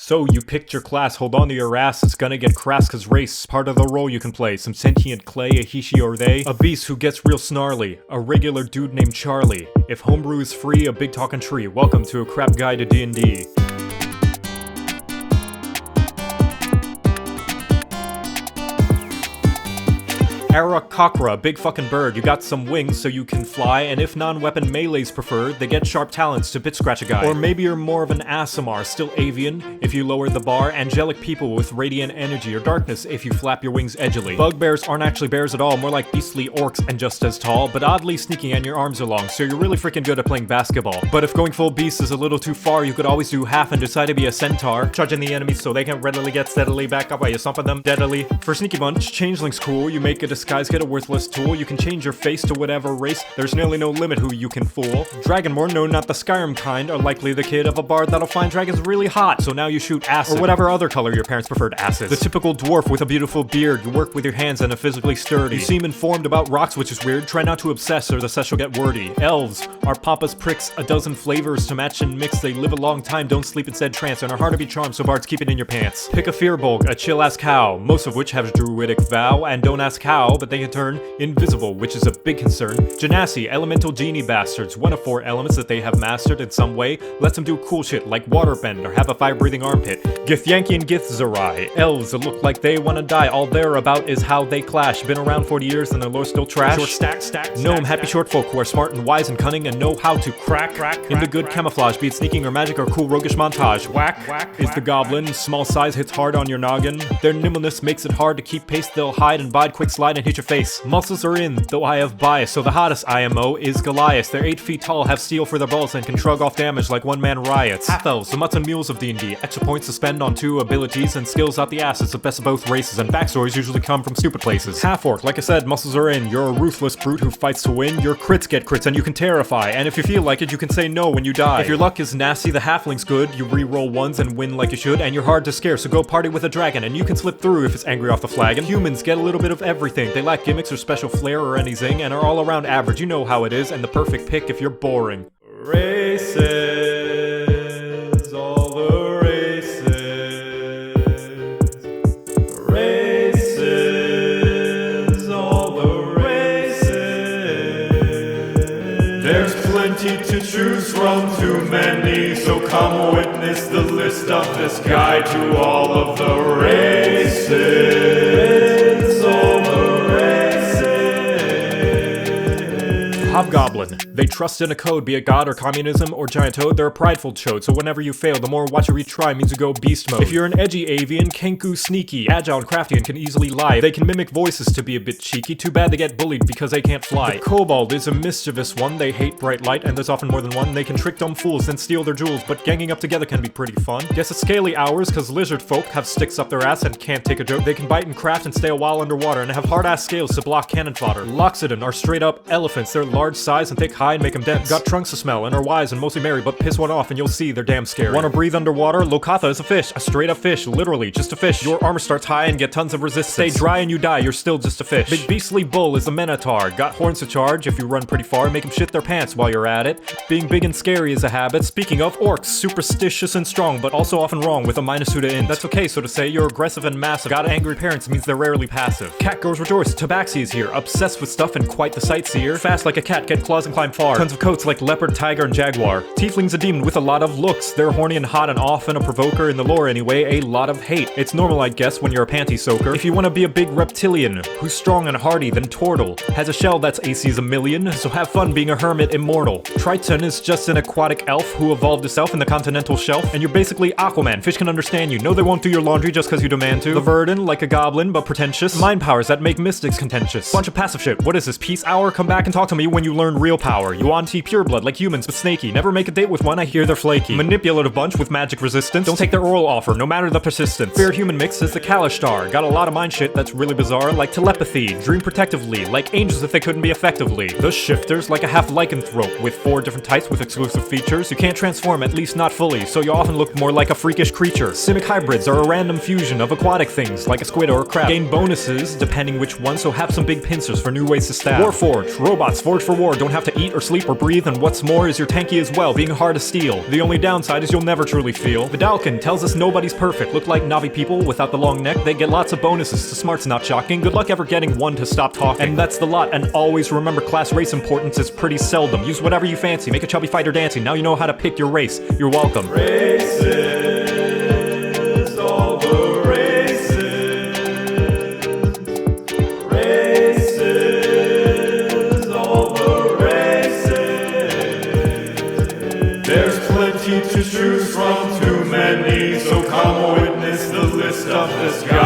So you picked your class, hold on to your ass, it's gonna get crass cause race, part of the role you can play. Some sentient clay, a he, she, or they, a beast who gets real snarly, a regular dude named Charlie. If homebrew is free, a big talking tree. Welcome to a crap guide to D&D. Arakakra, big fucking bird. You got some wings so you can fly, and if non-weapon melee's preferred, they get sharp talons to bit scratch a guy. Or maybe you're more of an Aasimar, still avian if you lower the bar, angelic people with radiant energy, or darkness if you flap your wings edgily. Bugbears aren't actually bears at all, more like beastly orcs and just as tall, but oddly sneaky and your arms are long, so you're really freaking good at playing basketball. But if going full beast is a little too far, you could always do half and decide to be a centaur, charging the enemies so they can readily get steadily back up while you stomping them deadly. For Sneaky Bunch, changeling's cool, you make a disguise kit a worthless tool, you can change your face to whatever race, there's nearly no limit who you can fool. Dragonborn, no not the Skyrim kind, are likely the kid of a bard that'll find dragons really hot, so now you shoot acid, or whatever other color your parents preferred asses. The typical dwarf with a beautiful beard, you work with your hands and are physically sturdy. You seem informed about rocks, which is weird, try not to obsess or the sesh will get wordy. Elves are papa's pricks, a dozen flavors to match and mix, they live a long time, don't sleep instead trance, and are hard to be charmed, so bards keep it in your pants. Pick a fearbulk, a chill-ass cow, most of which have druidic vow, and don't ask how, but they can turn invisible, which is a big concern. Genasi, elemental genie bastards, one of 4 elements that they have mastered in some way, lets them do cool shit like waterbend or have a fire-breathing armpit. Githyanki and Githzerai, elves that look like they wanna die, all they're about is how they clash, been around 40 years and their lore's still trash. Short stack, gnome, happy short folk who are smart and wise and cunning and know how to crack in the good camouflage, be it sneaking or magic or cool roguish montage. Whack is the goblin, small size hits hard on your noggin, their nimbleness makes it hard to keep pace, they'll hide and bide, quick slide and hit your face. Muscles are in, though I have bias, so the hottest IMO is Goliath. They're 8 feet tall, have steel for their balls, and can shrug off damage like one-man riots. Half-elves, the mutts and mules of D&D, extra points to spend on 2 abilities and skills out the ass. It's the best of both races, and backstories usually come from stupid places. Half-orc, like I said, muscles are in. You're a ruthless brute who fights to win. Your crits get crits, and you can terrify, and if you feel like it, you can say no when you die. If your luck is nasty, the halfling's good. You re-roll ones and win like you should, and you're hard to scare, so go party with a dragon, and you can slip through if it's angry off the flagon. Humans get a little bit of everything. They lack gimmicks or special flair or anything, and are all around average. You know how it is, and the perfect pick if you're boring. Races, all the races. Races, all the races. There's plenty to choose from, too many, so come witness the list of this guide to all of the races. All the Hobgoblin. They trust in a code, be it god or communism or giant toad, they're a prideful chode, so whenever you fail, the more watch you retry means you go beast mode. If you're an edgy avian, Kenku sneaky, agile and crafty and can easily lie. They can mimic voices to be a bit cheeky, too bad they get bullied because they can't fly. The kobold is a mischievous one, they hate bright light and there's often more than one. They can trick dumb fools, then steal their jewels, but ganging up together can be pretty fun. Guess it's scaly hours, cause lizard folk have sticks up their ass and can't take a joke. They can bite and craft and stay a while underwater and have hard ass scales to block cannon fodder. Loxodon are straight up elephants, they're large size and thick hide make them dense. Got trunks to smell and are wise and mostly merry, but piss one off and you'll see they're damn scary. Wanna breathe underwater? Lokatha is a fish, a straight up fish, literally just a fish. Your armor starts high and get tons of resistance. Stay dry and you die, you're still just a fish. Big beastly bull is a minotaur, got horns to charge if you run pretty far, make them shit their pants while you're at it. Being big and scary is a habit. Speaking of, orcs, superstitious and strong, but also often wrong with a -2 to int. That's okay, so to say, you're aggressive and massive. Got angry parents means they're rarely passive. Cat girls rejoice, Tabaxi is here, obsessed with stuff and quite the sightseer. Fast like a cat, get claws and climb far. Tons of coats like leopard, tiger, and jaguar. Tiefling's a demon with a lot of looks. They're horny and hot and often a provoker in the lore anyway, a lot of hate. It's normal, I guess, when you're a panty soaker. If you want to be a big reptilian, who's strong and hardy, then Tortle has a shell that's AC's a million, so have fun being a hermit immortal. Triton is just an aquatic elf who evolved itself in the continental shelf, and you're basically Aquaman. Fish can understand you. No, they won't do your laundry just because you demand to. The Verdant, like a goblin, but pretentious. Mind powers that make mystics contentious. Bunch of passive shit. What is this, peace hour? Come back and talk to me when you learn real power. You want pureblood like humans but snaky. Never make a date with one, I hear they're flaky. Manipulative bunch with magic resistance. Don't take their oral offer, no matter the persistence. Fair human mix is the Kalishtar. Got a lot of mind shit that's really bizarre, like telepathy. Dream protectively, like angels if they couldn't be effectively. The Shifters, like a half lycanthrope with 4 different types with exclusive features. You can't transform, at least not fully, so you often look more like a freakish creature. Simic hybrids are a random fusion of aquatic things, like a squid or a crab. Gain bonuses, depending which one, so have some big pincers for new ways to stab. Warforged, robots forged for war, don't have to eat eat or sleep or breathe, and what's more is you're tanky as well, being hard to steal. The only downside is you'll never truly feel. Vidalkin tells us nobody's perfect. Look like Navi people without the long neck, they get lots of bonuses, so smart's not shocking. Good luck ever getting one to stop talking. And that's the lot, and always remember class race importance is pretty seldom. Use whatever you fancy, make a chubby fighter dancing. Now you know how to pick your race. You're welcome. Races, all the races. Races, all the races. There's plenty to choose from, too many, so come witness the list of the sky.